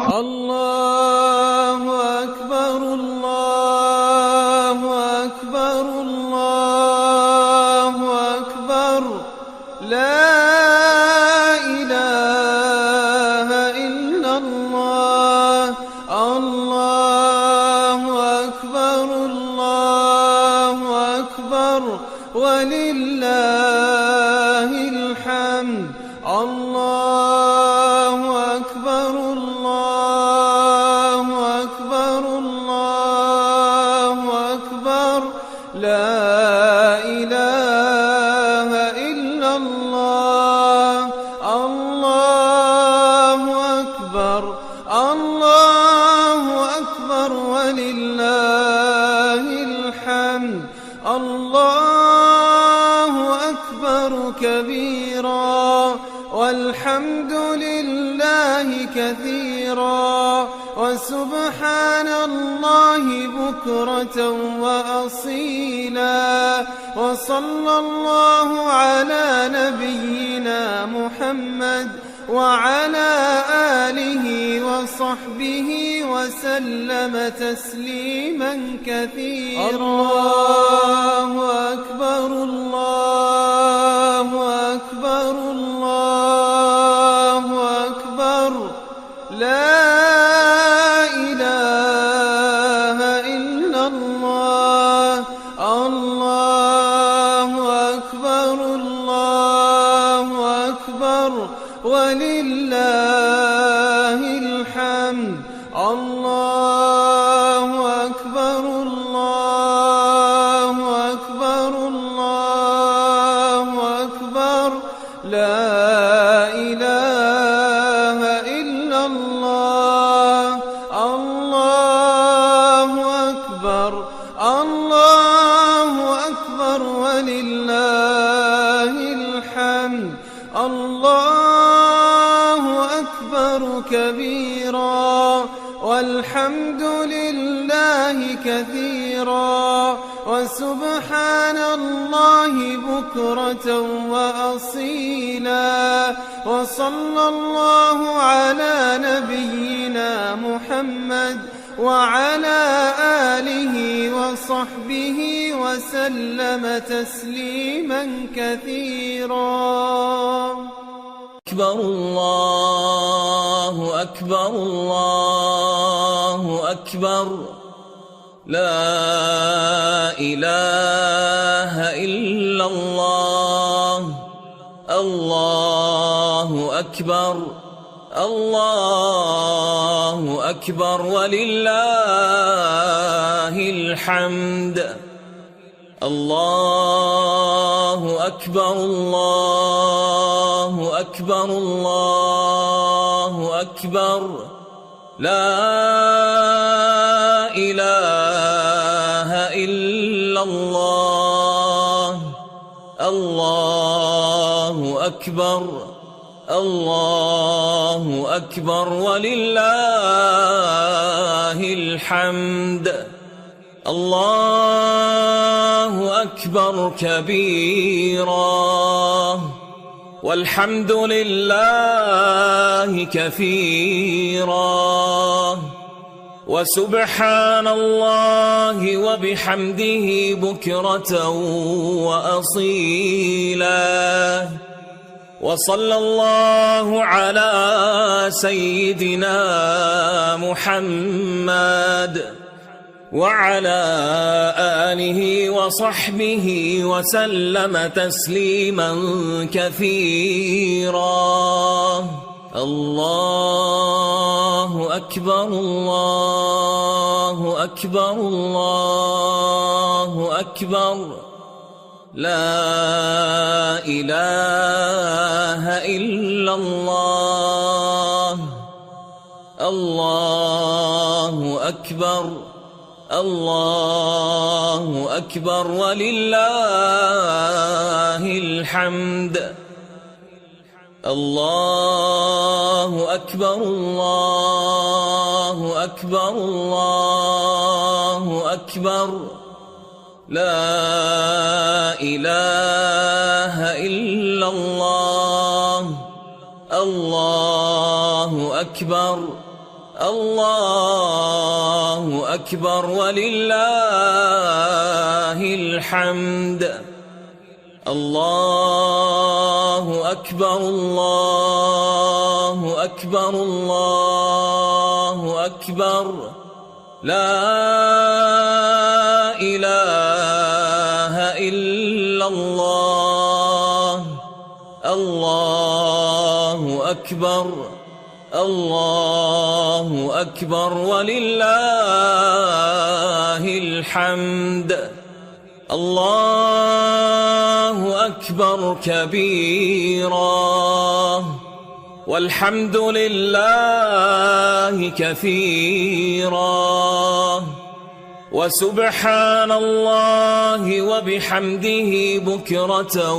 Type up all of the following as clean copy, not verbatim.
الله أكبر الله أكبر الله أكبر لا إله إلا الله الله أكبر الله أكبر ولله الحمد الله أكبر الله أكبر الله أكبر لا إله إلا الله الله أكبر الله أكبر ولله الحمد الله أكبر كبيرا والحمد لله كثيرا وسبحان الله بكرة وأصيلا وصلى الله على نبينا محمد وعلى آله وصحبه وسلم تسليما كثيرا الله أكبر الله أكبر الله أكبر لا إله إلا الله الله أكبر الله أكبر ولله الحمد الله أكبر الله أكبر الله أكبر لا إله إلا الله الله أكبر الله أكبر ولله الحمد الله أكبر كبيرا والحمد لله كثيرا وسبحان الله بكرة وأصيلا وصلى الله على نبينا محمد وعلى آله وصحبه وسلم تسليما كثيرا أكبر الله أكبر الله أكبر لا إله إلا الله الله أكبر الله أكبر ولله الحمد الله أكبر الله أكبر الله أكبر لا إله إلا الله الله أكبر الله أكبر ولله الحمد الله أكبر كبيرا والحمد لله كثيرا وسبحان الله وبحمده بكرة وأصيلا وصلى الله على سيدنا محمد وعلى آله وصحبه وسلم تسليما كثيرا الله أكبر الله أكبر الله أكبر لا إله إلا الله الله أكبر الله أكبر ولله الحمد الله أكبر الله أكبر الله أكبر لا إله إلا الله الله أكبر الله أكبر ولله الحمد. الله أكبر الله أكبر الله أكبر. لا إله إلا الله. الله أكبر الله أكبر ولله الحمد. الله أكبر كبيرا والحمد لله كثيرا وسبحان الله وبحمده بكرة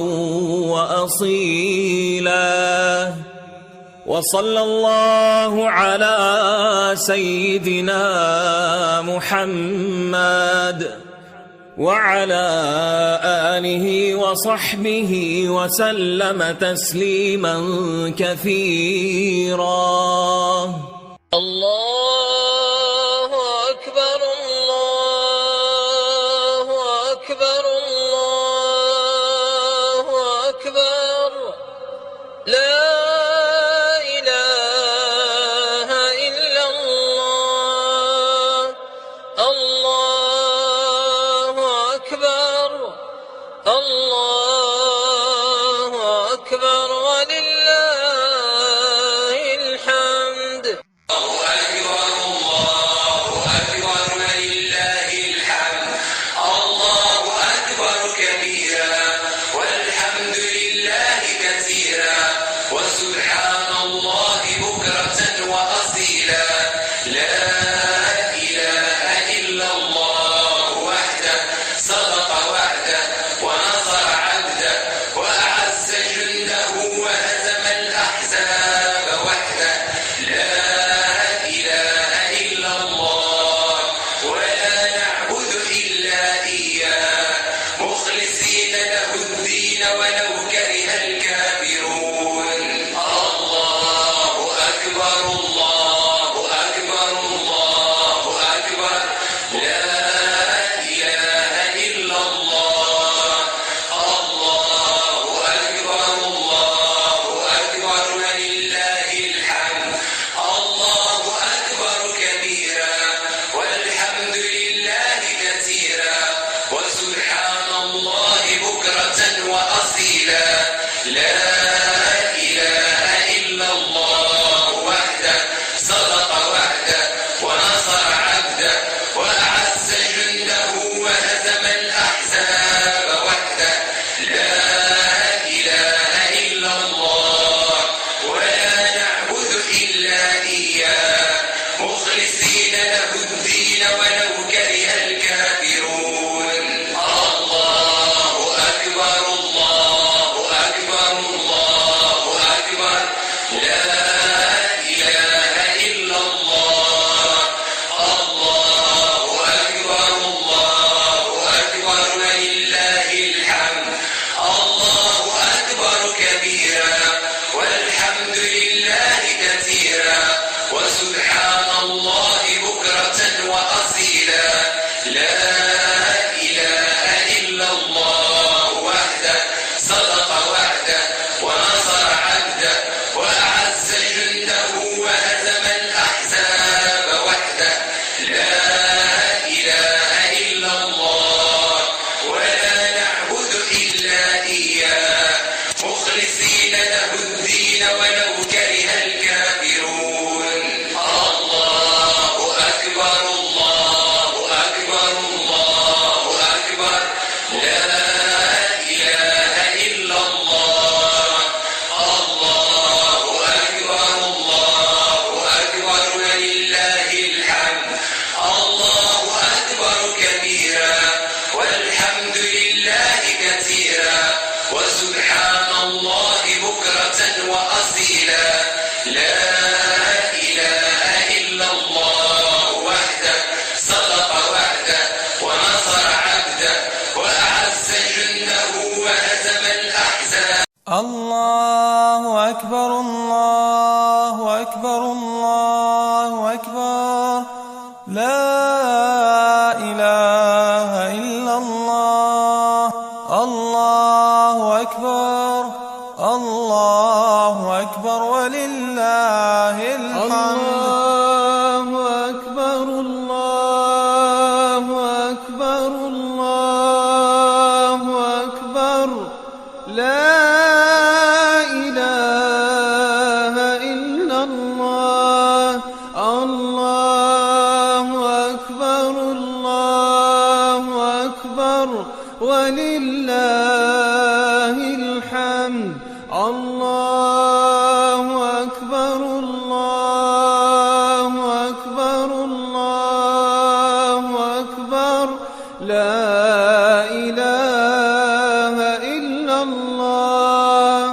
وأصيلا. وصلى الله على سيدنا محمد وعلى آله وصحبه وسلم تسليما كثيرا. الله أكبر الله أكبر الله أكبر. لا إله إلا الله. الله أكبر الله أكبر ولله الحمد. وسبحان الله بكرة وأصيلا. لا إله إلا الله وحده صدق وعده ونصر عبده وأعز جنده وهزم الأحزاب وحده. لا إله إلا الله ولا نعبد إلا إياه مخلصين له الدين ولو كره الكافرون. وسبحان الله بكرة وأصيلا. لا إله إلا الله وحده صدق وعده ونصر عبده وأعز جنده وهزم الأحزاب وحده. لا إله إلا الله ولا نعبد إلا إياه مخلصين له الدين ولو كره الكافرون. وسبحان الله بكرة وأصيلا. لا إله إلا الله. الله أكبر، الله أكبر ولله الحمد. الله أكبر، الله أكبر، الله أكبر. لا إله إلا الله. الله أكبر، الله أكبر ولله الحمد. الله أكبر، الله أكبر، الله أكبر. لا إله إلا الله.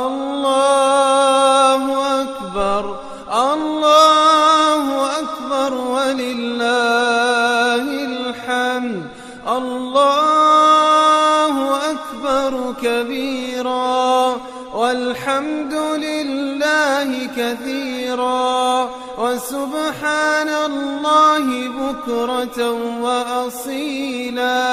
الله أكبر، الله أكبر ولله الحمد. الله أكبر كبيرا والحمد لله كثيرا وسبحان الله بكرة وأصيلا.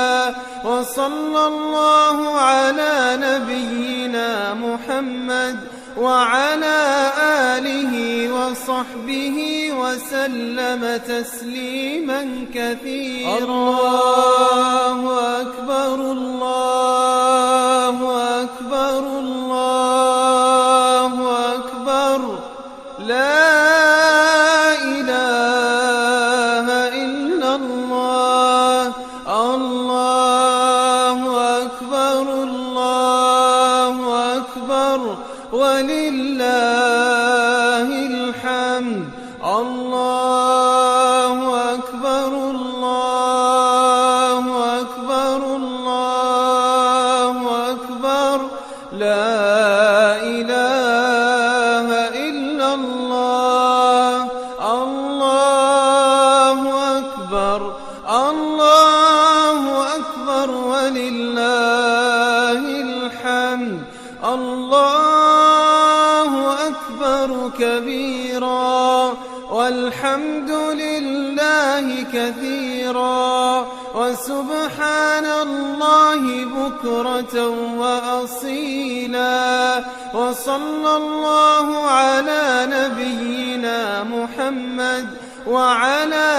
وصلى الله على نبينا محمد وعلى آله وصحبه وسلم تسليما كثيرا. الله أكبر، الله أكبر، الله أكبر. لا إله إلا الله. الله أكبر، الله أكبر ولله الحمد. الله أكبر، الله أكبر، الله أكبر. لا إله إلا الله. الله أكبر، الله أكبر ولله الحمد. الله أكبر كبيرا والحمد لله كثيرا وسبحان الله بكرة وأصيلا. وصلى الله على نبينا محمد وعلى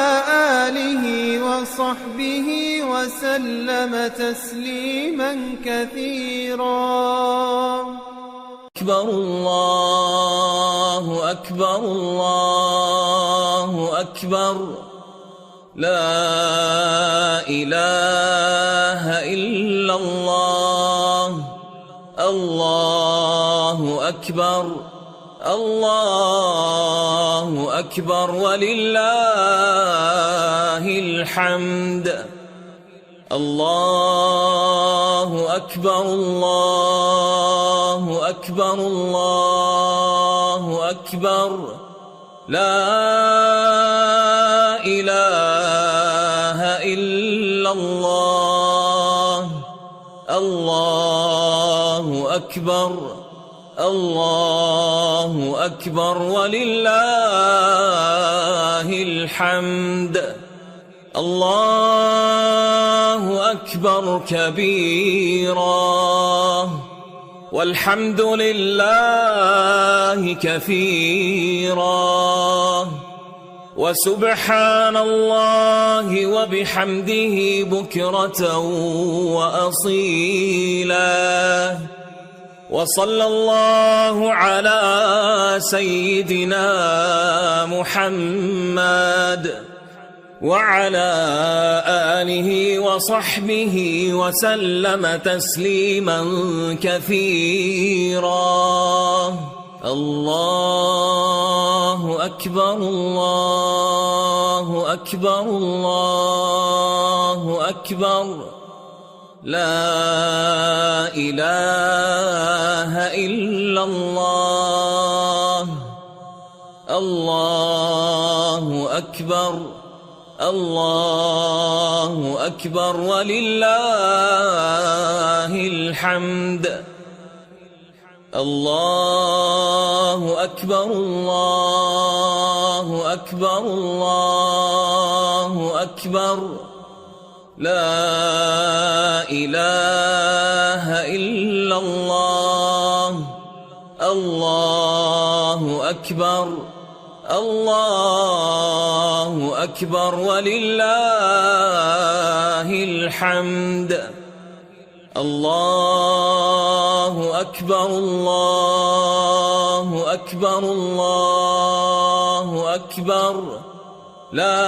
آله وصحبه وسلم تسليما كثيرا. أكبر، الله أكبر، الله أكبر. لا إله إلا الله. الله أكبر، الله أكبر ولله الحمد. الله أكبر، الله أكبر، الله أكبر. لا إله إلا الله. الله أكبر، الله أكبر ولله الحمد. الله أكبر كبيرا والحمد لله كثيرا وسبحان الله وبحمده بكرة وأصيلا. وصلى الله على سيدنا محمد وعلى آله وصحبه وسلم تسليما كثيرا. الله أكبر، الله أكبر، الله أكبر. لا إله إلا الله. الله أكبر، الله أكبر ولله الحمد. الله أكبر، الله الله أكبر الله أكبر لا إله إلا الله الله أكبر الله أكبر ولله الحمد الله أكبر الله أكبر الله أكبر لا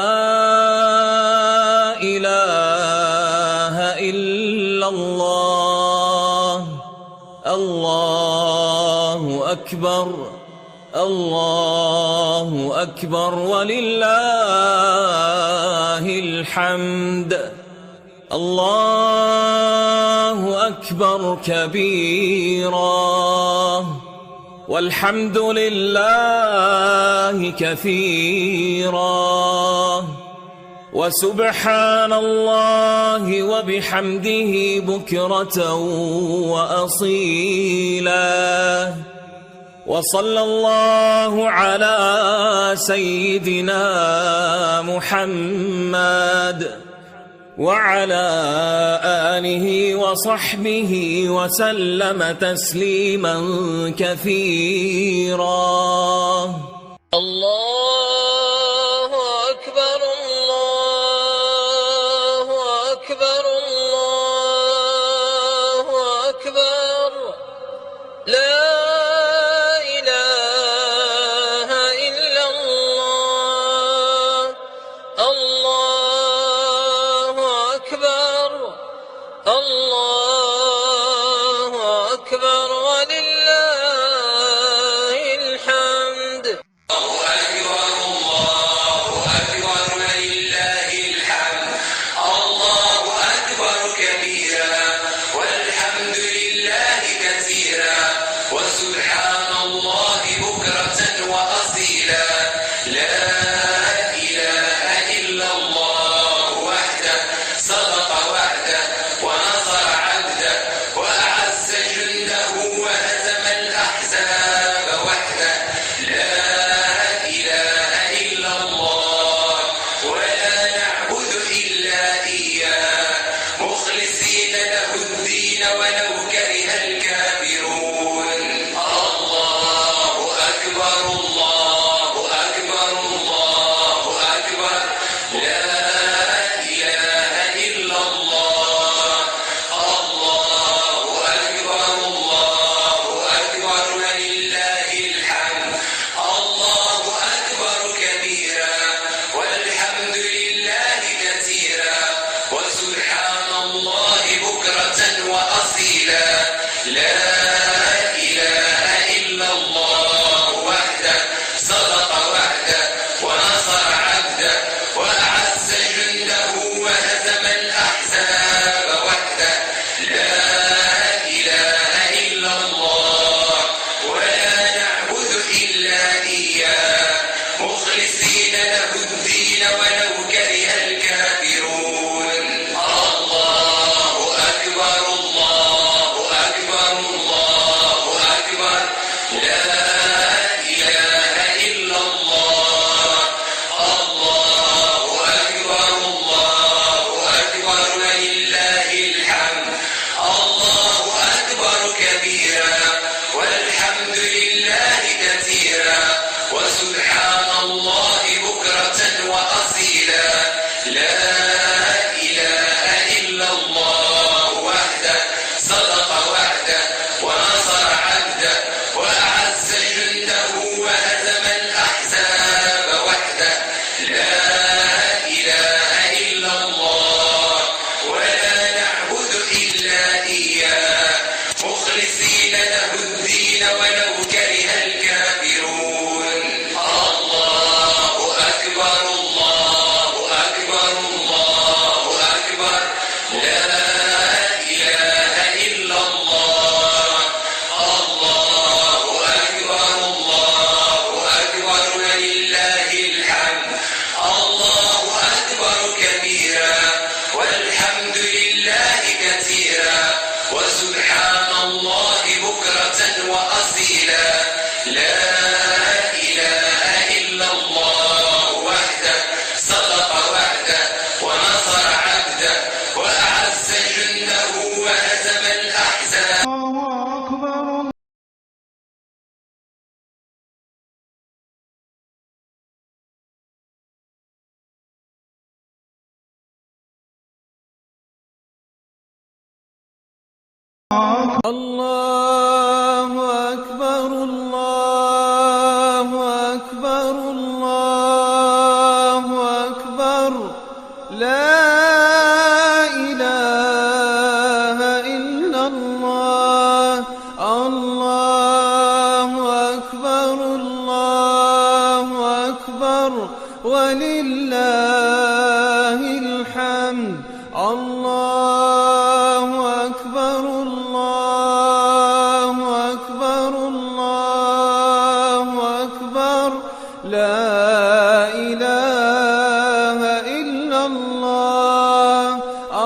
إله إلا الله الله أكبر الله أكبر ولله الحمد الله أكبر كبيرا والحمد لله كثيرا وسبحان الله وبحمده بكرة وأصيلا وصلى الله على سيدنا محمد وعلى آله وصحبه وسلم تسليما كثيرا الله أكبر الله أكبر الله أكبر لا إله إلا الله الله أكبر الله أكبر ولله الحمد الله أكبر الله أكبر الله أكبر لا إله إلا الله الله أكبر الله أكبر ولله الحمد الله أكبر الله أكبر الله أكبر لا إله إلا الله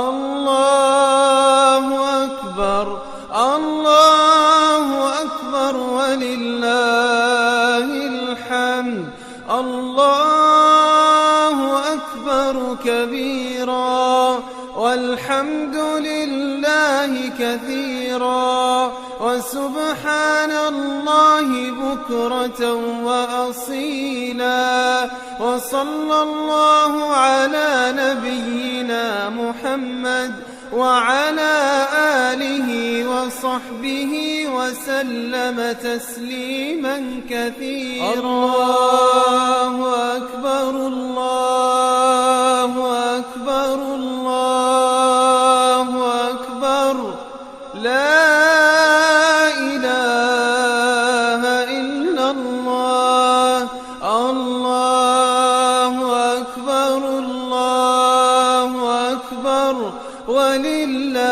الله أكبر الله أكبر ولله الحمد الله أكبر كبيرا والحمد لله كثيرا وسبحان الله بكرة وأصيلا وصلى الله على نبينا محمد وعلى آله وصحبه وسلم تسليما كثيرا الله أكبر الله أكبر الله أكبر لا إله إلا الله الله أكبر الله أكبر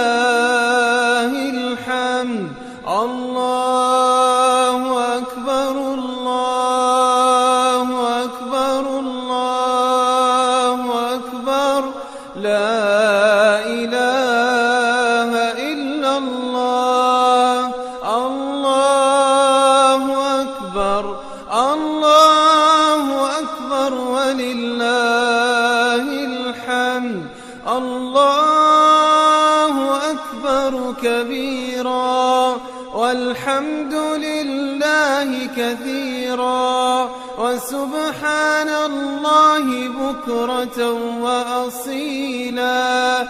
ولله الحمد الله أكبر الله أكبر الله أكبر لا إله إلا الله الله أكبر الله أكبر ولله الحمد الله أكبر كبيرا والحمد لله كثيرا وسبحان الله بكرة وأصيلا